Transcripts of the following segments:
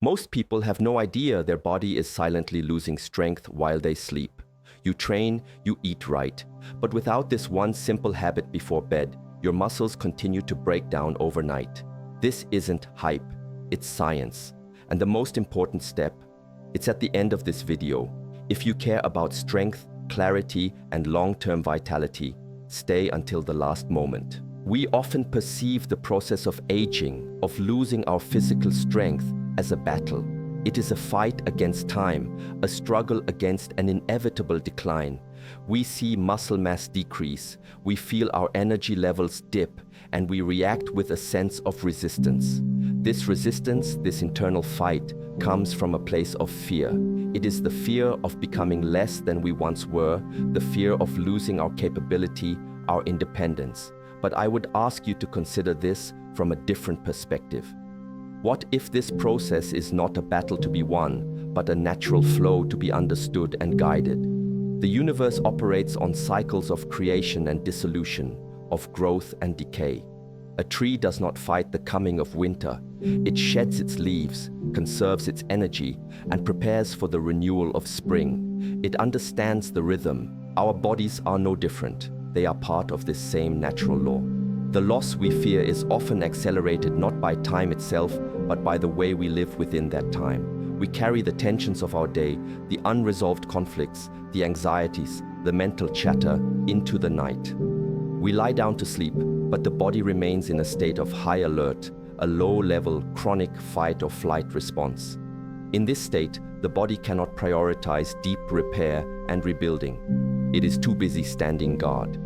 Most people have no idea their body is silently losing strength while they sleep. You train, you eat right. But without this one simple habit before bed, your muscles continue to break down overnight. This isn't hype, it's science. And the most important step, it's at the end of this video. If you care about strength, clarity, and long-term vitality, stay until the last moment. We often perceive the process of aging, of losing our physical strength, as a battle. It is a fight against time, a struggle against an inevitable decline. We see muscle mass decrease, we feel our energy levels dip, and we react with a sense of resistance. This resistance, this internal fight, comes from a place of fear. It is the fear of becoming less than we once were, the fear of losing our capability, our independence. But I would ask you to consider this from a different perspective. What if this process is not a battle to be won, but a natural flow to be understood and guided? The universe operates on cycles of creation and dissolution, of growth and decay. A tree does not fight the coming of winter. It sheds its leaves, conserves its energy, and prepares for the renewal of spring. It understands the rhythm. Our bodies are no different. They are part of this same natural law. The loss we fear is often accelerated not by time itself, but by the way we live within that time. We carry the tensions of our day, the unresolved conflicts, the anxieties, the mental chatter into the night. We lie down to sleep, but the body remains in a state of high alert, a low-level, chronic fight or flight response. In this state, the body cannot prioritize deep repair and rebuilding. It is too busy standing guard.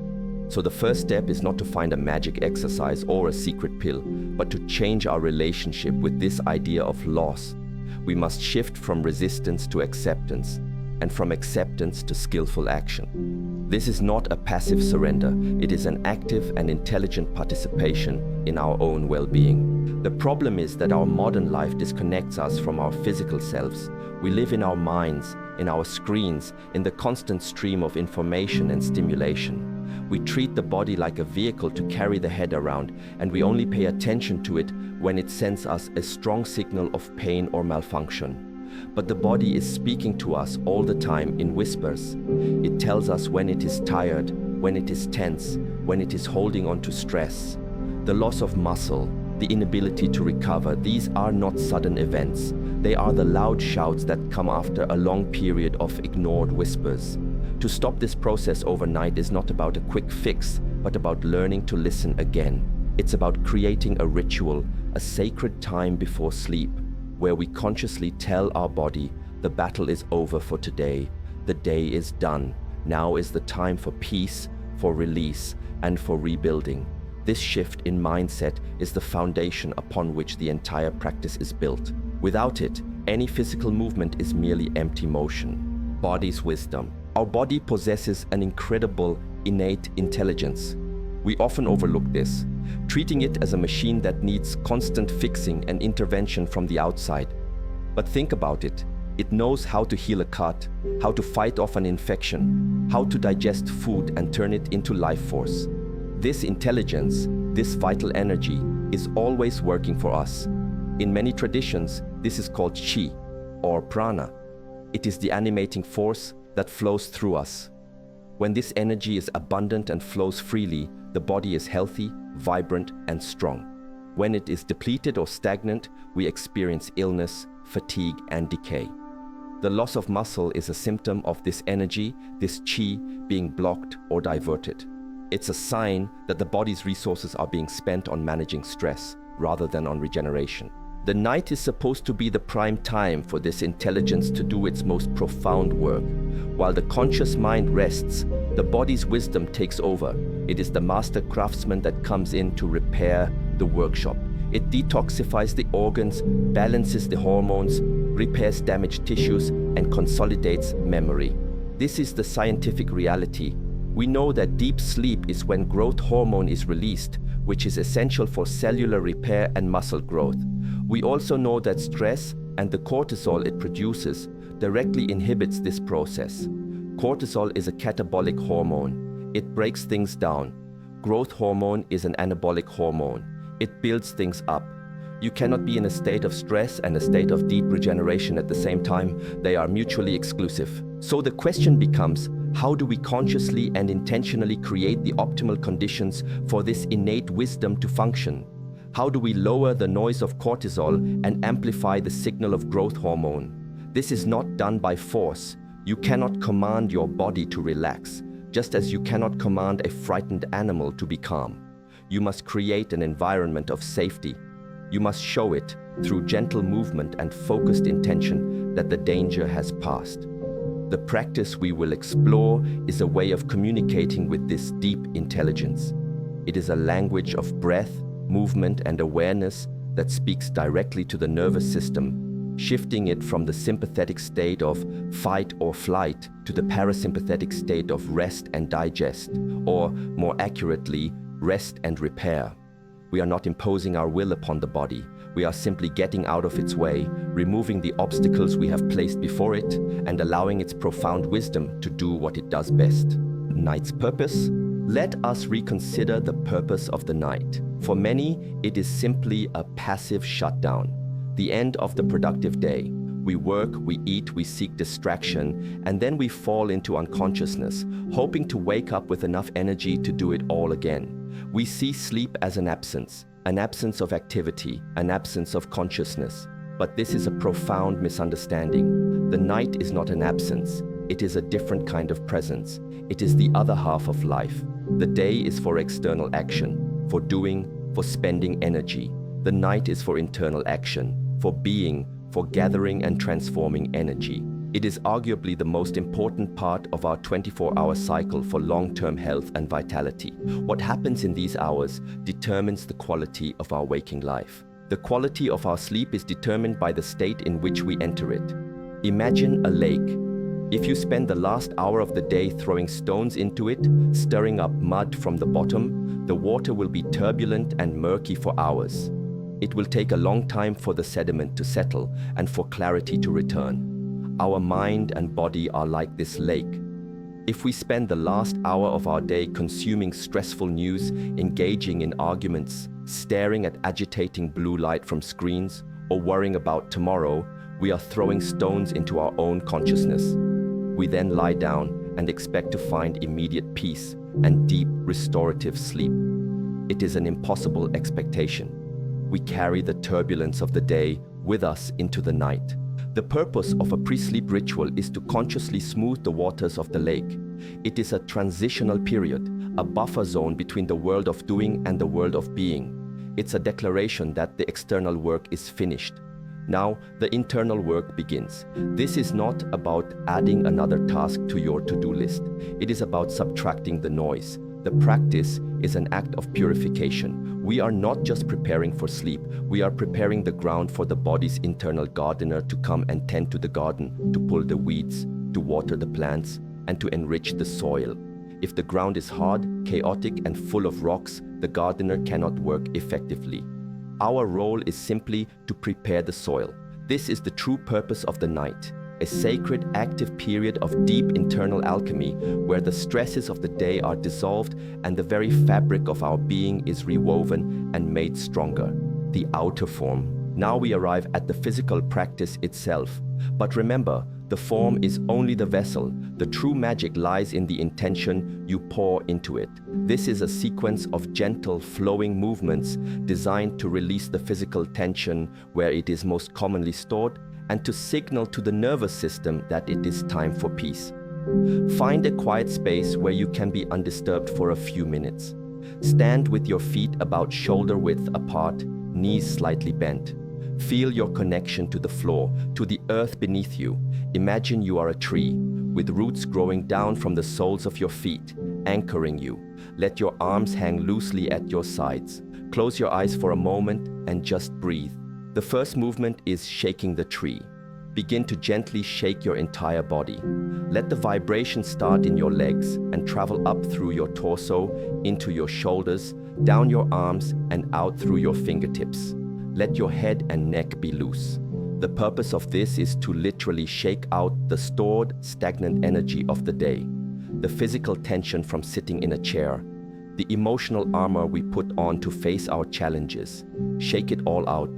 So the first step is not to find a magic exercise or a secret pill, but to change our relationship with this idea of loss. We must shift from resistance to acceptance, and from acceptance to skillful action. This is not a passive surrender, it is an active and intelligent participation in our own well-being. The problem is that our modern life disconnects us from our physical selves. We live in our minds, in our screens, in the constant stream of information and stimulation. We treat the body like a vehicle to carry the head around, and we only pay attention to it when it sends us a strong signal of pain or malfunction. But the body is speaking to us all the time in whispers. It tells us when it is tired, when it is tense, when it is holding on to stress. The loss of muscle, the inability to recover, these are not sudden events. They are the loud shouts that come after a long period of ignored whispers. To stop this process overnight is not about a quick fix, but about learning to listen again. It's about creating a ritual, a sacred time before sleep, where we consciously tell our body, the battle is over for today, the day is done. Now is the time for peace, for release, and for rebuilding. This shift in mindset is the foundation upon which the entire practice is built. Without it, any physical movement is merely empty motion. Body's wisdom. Our body possesses an incredible, innate intelligence. We often overlook this, treating it as a machine that needs constant fixing and intervention from the outside. But think about it. It knows how to heal a cut, how to fight off an infection, how to digest food and turn it into life force. This intelligence, this vital energy, is always working for us. In many traditions, this is called Shi, or prana. It is the animating force that flows through us. When this energy is abundant and flows freely, the body is healthy, vibrant, and strong. When it is depleted or stagnant, we experience illness, fatigue, and decay. The loss of muscle is a symptom of this energy, this chi, being blocked or diverted. It's a sign that the body's resources are being spent on managing stress rather than on regeneration. The night is supposed to be the prime time for this intelligence to do its most profound work. While the conscious mind rests, the body's wisdom takes over. It is the master craftsman that comes in to repair the workshop. It detoxifies the organs, balances the hormones, repairs damaged tissues, and consolidates memory. This is the scientific reality. We know that deep sleep is when growth hormone is released, which is essential for cellular repair and muscle growth. We also know that stress and the cortisol it produces directly inhibits this process. Cortisol is a catabolic hormone. It breaks things down. Growth hormone is an anabolic hormone. It builds things up. You cannot be in a state of stress and a state of deep regeneration at the same time. They are mutually exclusive. So the question becomes, how do we consciously and intentionally create the optimal conditions for this innate wisdom to function? How do we lower the noise of cortisol and amplify the signal of growth hormone? This is not done by force. You cannot command your body to relax, just as you cannot command a frightened animal to be calm. You must create an environment of safety. You must show it through gentle movement and focused intention that the danger has passed. The practice we will explore is a way of communicating with this deep intelligence. It is a language of breath, movement, and awareness that speaks directly to the nervous system, shifting it from the sympathetic state of fight or flight to the parasympathetic state of rest and digest, or more accurately, rest and repair. We are not imposing our will upon the body. We are simply getting out of its way, removing the obstacles we have placed before it, and allowing its profound wisdom to do what it does best. Night's purpose? Let us reconsider the purpose of the night. For many, it is simply a passive shutdown, the end of the productive day. We work, we eat, we seek distraction, and then we fall into unconsciousness, hoping to wake up with enough energy to do it all again. We see sleep as an absence of activity, an absence of consciousness. But this is a profound misunderstanding. The night is not an absence. It is a different kind of presence. It is the other half of life. The day is for external action, for doing, for spending energy. The night is for internal action, for being, for gathering and transforming energy. It is arguably the most important part of our 24-hour cycle for long-term health and vitality. What happens in these hours determines the quality of our waking life. The quality of our sleep is determined by the state in which we enter it. Imagine a lake. If you spend the last hour of the day throwing stones into it, stirring up mud from the bottom, the water will be turbulent and murky for hours. It will take a long time for the sediment to settle and for clarity to return. Our mind and body are like this lake. If we spend the last hour of our day consuming stressful news, engaging in arguments, staring at agitating blue light from screens, or worrying about tomorrow, we are throwing stones into our own consciousness. We then lie down and expect to find immediate peace and deep restorative sleep. It is an impossible expectation. We carry the turbulence of the day with us into the night. The purpose of a pre-sleep ritual is to consciously smooth the waters of the lake. It is a transitional period, a buffer zone between the world of doing and the world of being. It's a declaration that the external work is finished. Now, the internal work begins. This is not about adding another task to your to-do list. It is about subtracting the noise. The practice is an act of purification. We are not just preparing for sleep, we are preparing the ground for the body's internal gardener to come and tend to the garden, to pull the weeds, to water the plants, and to enrich the soil. If the ground is hard, chaotic, and full of rocks, the gardener cannot work effectively. Our role is simply to prepare the soil. This is the true purpose of the night. A sacred, active period of deep internal alchemy where the stresses of the day are dissolved and the very fabric of our being is rewoven and made stronger. The outer form. Now we arrive at the physical practice itself. But remember, the form is only the vessel. The true magic lies in the intention you pour into it. This is a sequence of gentle, flowing movements designed to release the physical tension where it is most commonly stored and to signal to the nervous system that it is time for peace. Find a quiet space where you can be undisturbed for a few minutes. Stand with your feet about shoulder width apart, knees slightly bent. Feel your connection to the floor, to the earth beneath you. Imagine you are a tree, with roots growing down from the soles of your feet, anchoring you. Let your arms hang loosely at your sides. Close your eyes for a moment and just breathe. The first movement is shaking the tree. Begin to gently shake your entire body. Let the vibration start in your legs and travel up through your torso, into your shoulders, down your arms, and out through your fingertips. Let your head and neck be loose. The purpose of this is to literally shake out the stored, stagnant energy of the day, the physical tension from sitting in a chair, the emotional armor we put on to face our challenges. Shake it all out.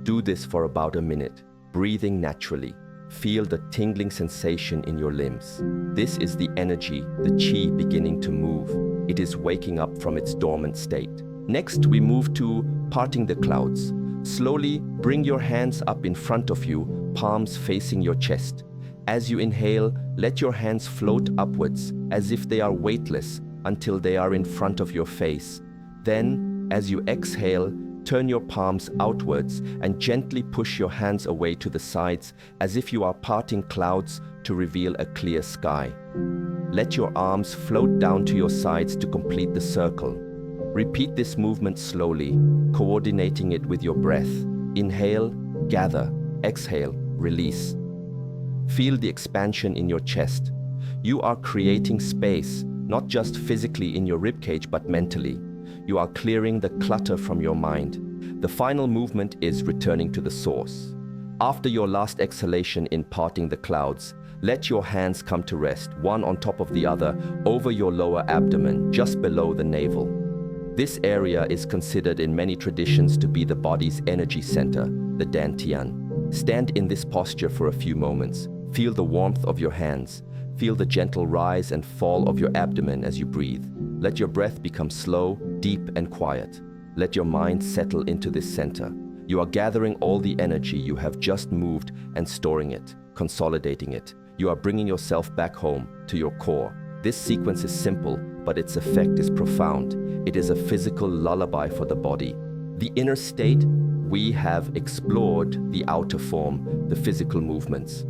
Do this for about a minute, breathing naturally. Feel the tingling sensation in your limbs. This is the energy, the chi beginning to move. It is waking up from its dormant state. Next, we move to parting the clouds. Slowly bring your hands up in front of you, palms facing your chest. As you inhale, let your hands float upwards as if they are weightless until they are in front of your face. Then, as you exhale, turn your palms outwards and gently push your hands away to the sides as if you are parting clouds to reveal a clear sky. Let your arms float down to your sides to complete the circle. Repeat this movement slowly, coordinating it with your breath. Inhale, gather, exhale, release. Feel the expansion in your chest. You are creating space, not just physically in your ribcage but mentally. You are clearing the clutter from your mind. The final movement is returning to the source. After your last exhalation in parting the clouds, let your hands come to rest, one on top of the other, over your lower abdomen, just below the navel. This area is considered in many traditions to be the body's energy center, the dantian. Stand in this posture for a few moments. Feel the warmth of your hands. Feel the gentle rise and fall of your abdomen as you breathe. Let your breath become slow, deep, and quiet. Let your mind settle into this center. You are gathering all the energy you have just moved and storing it, consolidating it. You are bringing yourself back home, to your core. This sequence is simple, but its effect is profound. It is a physical lullaby for the body. The inner state, we have explored the outer form, the physical movements.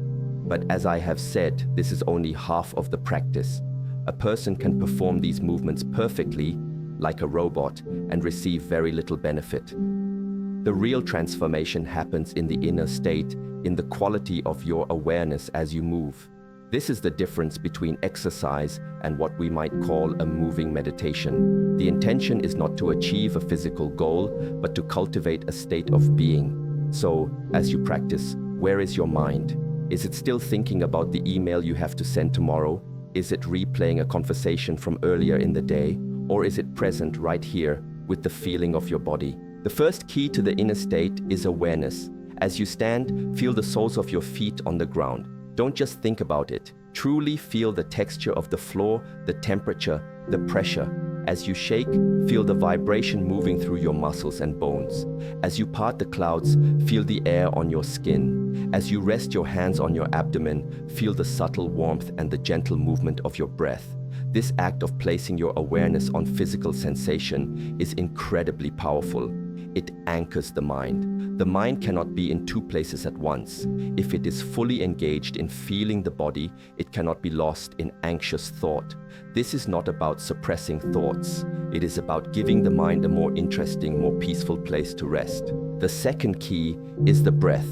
But as I have said, this is only half of the practice. A person can perform these movements perfectly, like a robot, and receive very little benefit. The real transformation happens in the inner state, in the quality of your awareness as you move. This is the difference between exercise and what we might call a moving meditation. The intention is not to achieve a physical goal, but to cultivate a state of being. So, as you practice, where is your mind? Is it still thinking about the email you have to send tomorrow? Is it replaying a conversation from earlier in the day? Or is it present right here with the feeling of your body? The first key to the inner state is awareness. As you stand, feel the soles of your feet on the ground. Don't just think about it. Truly feel the texture of the floor, the temperature, the pressure. As you shake, feel the vibration moving through your muscles and bones. As you part the clouds, feel the air on your skin. As you rest your hands on your abdomen, feel the subtle warmth and the gentle movement of your breath. This act of placing your awareness on physical sensation is incredibly powerful. It anchors the mind. The mind cannot be in two places at once. If it is fully engaged in feeling the body, it cannot be lost in anxious thought. This is not about suppressing thoughts. It is about giving the mind a more interesting, more peaceful place to rest. The second key is the breath.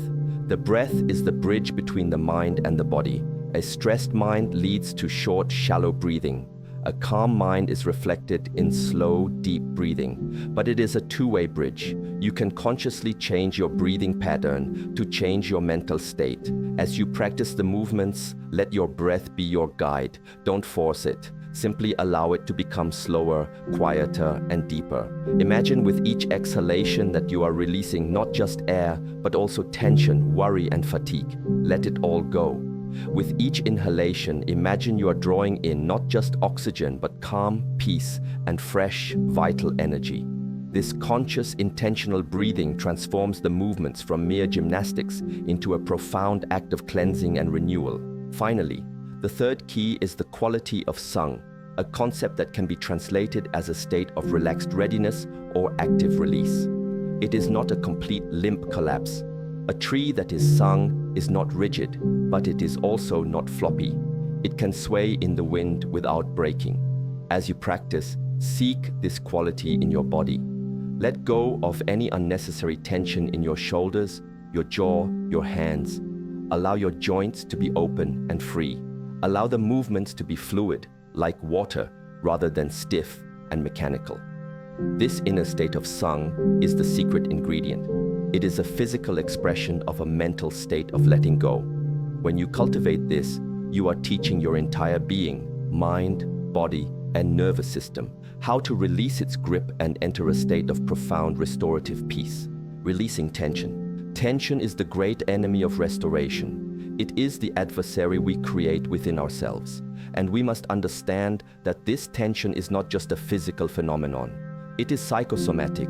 The breath is the bridge between the mind and the body. A stressed mind leads to short, shallow breathing. A calm mind is reflected in slow, deep breathing. But it is a two-way bridge. You can consciously change your breathing pattern to change your mental state. As you practice the movements, let your breath be your guide. Don't force it. Simply allow it to become slower, quieter, and deeper. Imagine with each exhalation that you are releasing not just air, but also tension, worry, and fatigue. Let it all go. With each inhalation, imagine you are drawing in not just oxygen, but calm, peace, and fresh, vital energy. This conscious, intentional breathing transforms the movements from mere gymnastics into a profound act of cleansing and renewal. Finally, the third key is the quality of sung, a concept that can be translated as a state of relaxed readiness or active release. It is not a complete limp collapse. A tree that is sung is not rigid, but it is also not floppy. It can sway in the wind without breaking. As you practice, seek this quality in your body. Let go of any unnecessary tension in your shoulders, your jaw, your hands. Allow your joints to be open and free. Allow the movements to be fluid, like water, rather than stiff and mechanical. This inner state of sung is the secret ingredient. It is a physical expression of a mental state of letting go. When you cultivate this, you are teaching your entire being, mind, body, and nervous system how to release its grip and enter a state of profound restorative peace. Releasing tension. Tension is the great enemy of restoration. It is the adversary we create within ourselves. And we must understand that this tension is not just a physical phenomenon. It is psychosomatic.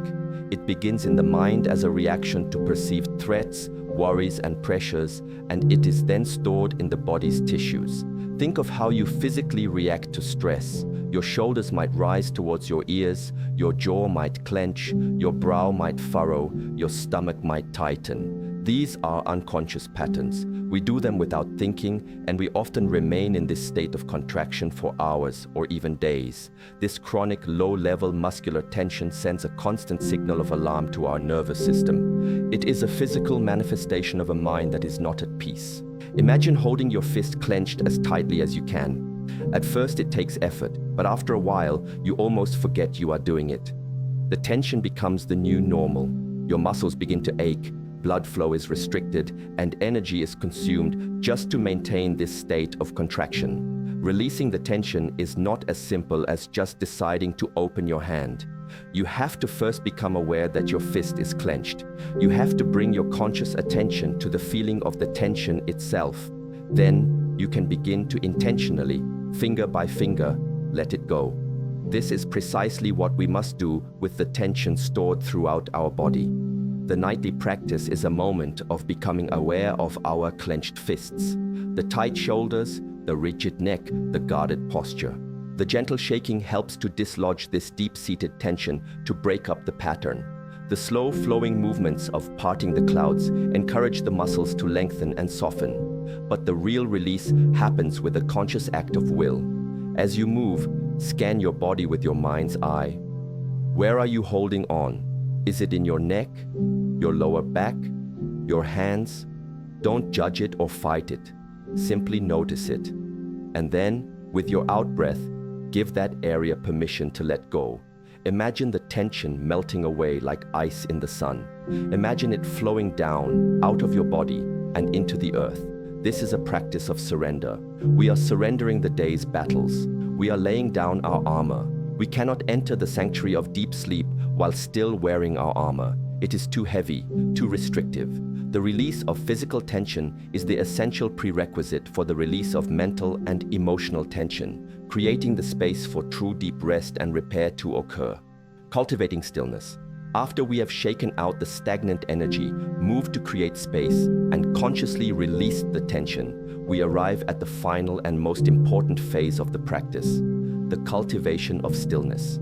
It begins in the mind as a reaction to perceived threats, worries, and pressures, and it is then stored in the body's tissues. Think of how you physically react to stress. Your shoulders might rise towards your ears, your jaw might clench, your brow might furrow, your stomach might tighten. These are unconscious patterns. We do them without thinking, and we often remain in this state of contraction for hours or even days. This chronic low-level muscular tension sends a constant signal of alarm to our nervous system. It is a physical manifestation of a mind that is not at peace. Imagine holding your fist clenched as tightly as you can. At first it takes effort, but after a while, you almost forget you are doing it. The tension becomes the new normal. Your muscles begin to ache, blood flow is restricted, and energy is consumed just to maintain this state of contraction. Releasing the tension is not as simple as just deciding to open your hand. You have to first become aware that your fist is clenched. You have to bring your conscious attention to the feeling of the tension itself. Then you can begin to intentionally, finger by finger, let it go. This is precisely what we must do with the tension stored throughout our body. The nightly practice is a moment of becoming aware of our clenched fists, the tight shoulders, the rigid neck, the guarded posture. The gentle shaking helps to dislodge this deep-seated tension to break up the pattern. The slow flowing movements of parting the clouds encourage the muscles to lengthen and soften. But the real release happens with a conscious act of will. As you move, scan your body with your mind's eye. Where are you holding on? Is it in your neck, your lower back, your hands? Don't judge it or fight it. Simply notice it. And then, with your out-breath, give that area permission to let go. Imagine the tension melting away like ice in the sun. Imagine it flowing down, out of your body, and into the earth. This is a practice of surrender. We are surrendering the day's battles. We are laying down our armor. We cannot enter the sanctuary of deep sleep while still wearing our armor. It is too heavy, too restrictive. The release of physical tension is the essential prerequisite for the release of mental and emotional tension, creating the space for true deep rest and repair to occur. Cultivating stillness. After we have shaken out the stagnant energy, moved to create space, and consciously released the tension, we arrive at the final and most important phase of the practice, the cultivation of stillness.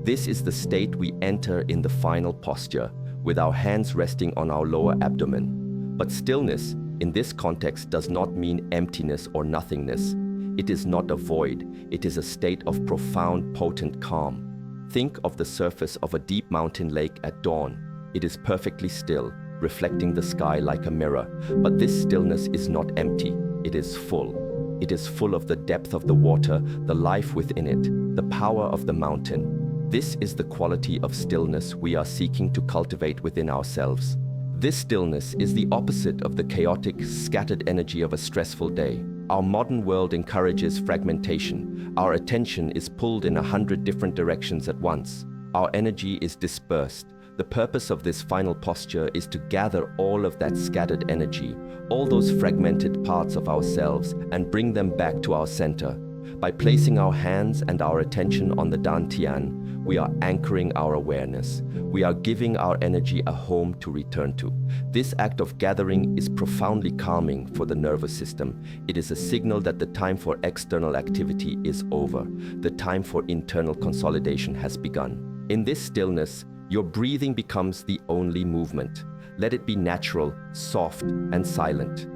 This is the state we enter in the final posture, with our hands resting on our lower abdomen. But stillness, in this context, does not mean emptiness or nothingness. It is not a void, it is a state of profound, potent calm. Think of the surface of a deep mountain lake at dawn. It is perfectly still, reflecting the sky like a mirror. But this stillness is not empty, it is full. It is full of the depth of the water, the life within it, the power of the mountain. This is the quality of stillness we are seeking to cultivate within ourselves. This stillness is the opposite of the chaotic, scattered energy of a stressful day. Our modern world encourages fragmentation. Our attention is pulled in 100 different directions at once. Our energy is dispersed. The purpose of this final posture is to gather all of that scattered energy, all those fragmented parts of ourselves, and bring them back to our center. By placing our hands and our attention on the dantian, we are anchoring our awareness. We are giving our energy a home to return to. This act of gathering is profoundly calming for the nervous system. It is a signal that the time for external activity is over. The time for internal consolidation has begun. In this stillness, your breathing becomes the only movement. Let it be natural, soft, and silent.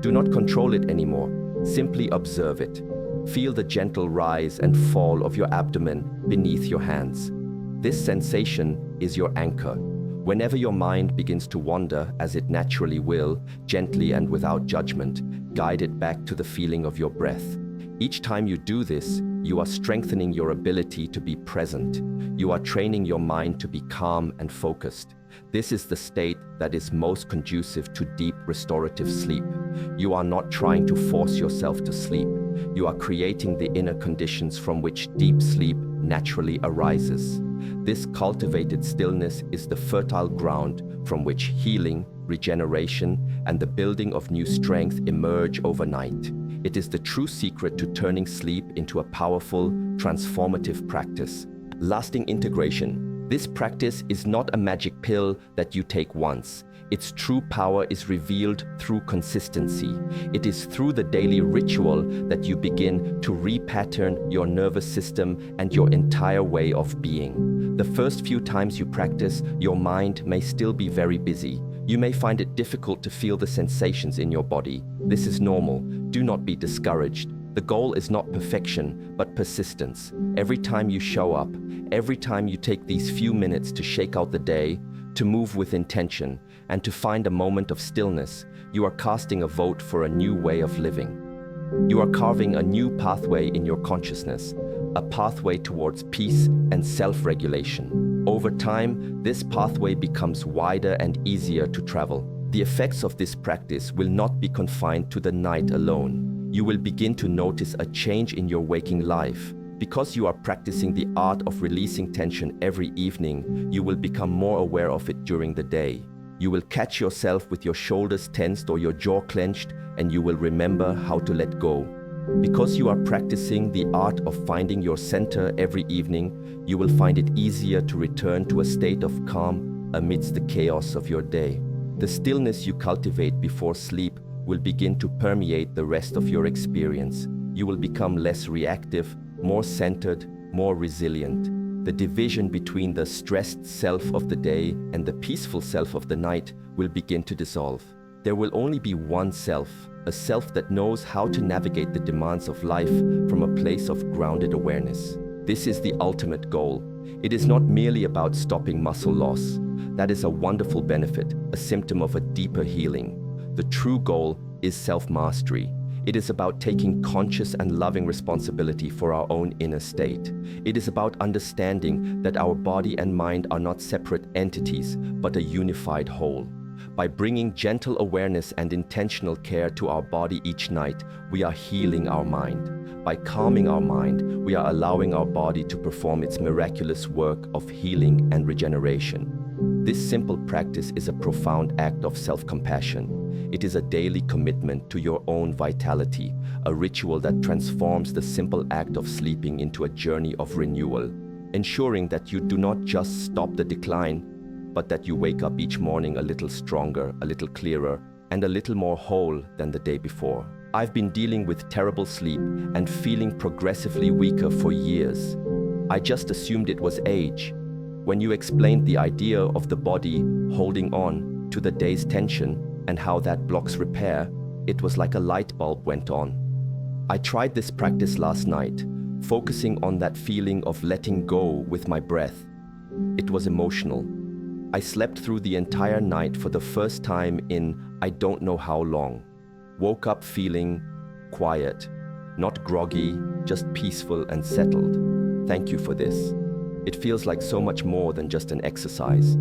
Do not control it anymore. Simply observe it. Feel the gentle rise and fall of your abdomen beneath your hands. This sensation is your anchor. Whenever your mind begins to wander, as it naturally will, gently and without judgment, guide it back to the feeling of your breath. Each time you do this, you are strengthening your ability to be present. You are training your mind to be calm and focused. This is the state that is most conducive to deep restorative sleep. You are not trying to force yourself to sleep. You are creating the inner conditions from which deep sleep naturally arises. This cultivated stillness is the fertile ground from which healing, regeneration, and the building of new strength emerge overnight. It is the true secret to turning sleep into a powerful, transformative practice. Lasting integration. This practice is not a magic pill that you take once. Its true power is revealed through consistency. It is through the daily ritual that you begin to repattern your nervous system and your entire way of being. The first few times you practice, your mind may still be very busy. You may find it difficult to feel the sensations in your body. This is normal. Do not be discouraged. The goal is not perfection, but persistence. Every time you show up, every time you take these few minutes to shake out the day, to move with intention, and to find a moment of stillness, you are casting a vote for a new way of living. You are carving a new pathway in your consciousness, a pathway towards peace and self-regulation. Over time, this pathway becomes wider and easier to travel. The effects of this practice will not be confined to the night alone. You will begin to notice a change in your waking life. Because you are practicing the art of releasing tension every evening, you will become more aware of it during the day. You will catch yourself with your shoulders tensed or your jaw clenched, and you will remember how to let go. Because you are practicing the art of finding your center every evening, you will find it easier to return to a state of calm amidst the chaos of your day. The stillness you cultivate before sleep will begin to permeate the rest of your experience. You will become less reactive, more centered, more resilient. The division between the stressed self of the day and the peaceful self of the night will begin to dissolve. There will only be one self, a self that knows how to navigate the demands of life from a place of grounded awareness. This is the ultimate goal. It is not merely about stopping muscle loss. That is a wonderful benefit, a symptom of a deeper healing. The true goal is self-mastery. It is about taking conscious and loving responsibility for our own inner state. It is about understanding that our body and mind are not separate entities, but a unified whole. By bringing gentle awareness and intentional care to our body each night, we are healing our mind. By calming our mind, we are allowing our body to perform its miraculous work of healing and regeneration. This simple practice is a profound act of self-compassion. It is a daily commitment to your own vitality, a ritual that transforms the simple act of sleeping into a journey of renewal, ensuring that you do not just stop the decline, but that you wake up each morning a little stronger, a little clearer, and a little more whole than the day before. I've been dealing with terrible sleep and feeling progressively weaker for years. I just assumed it was age. When you explained the idea of the body holding on to the day's tension and how that blocks repair, it was like a light bulb went on. I tried this practice last night, focusing on that feeling of letting go with my breath. It was emotional. I slept through the entire night for the first time in I don't know how long. Woke up feeling quiet, not groggy, just peaceful and settled. Thank you for this. It feels like so much more than just an exercise.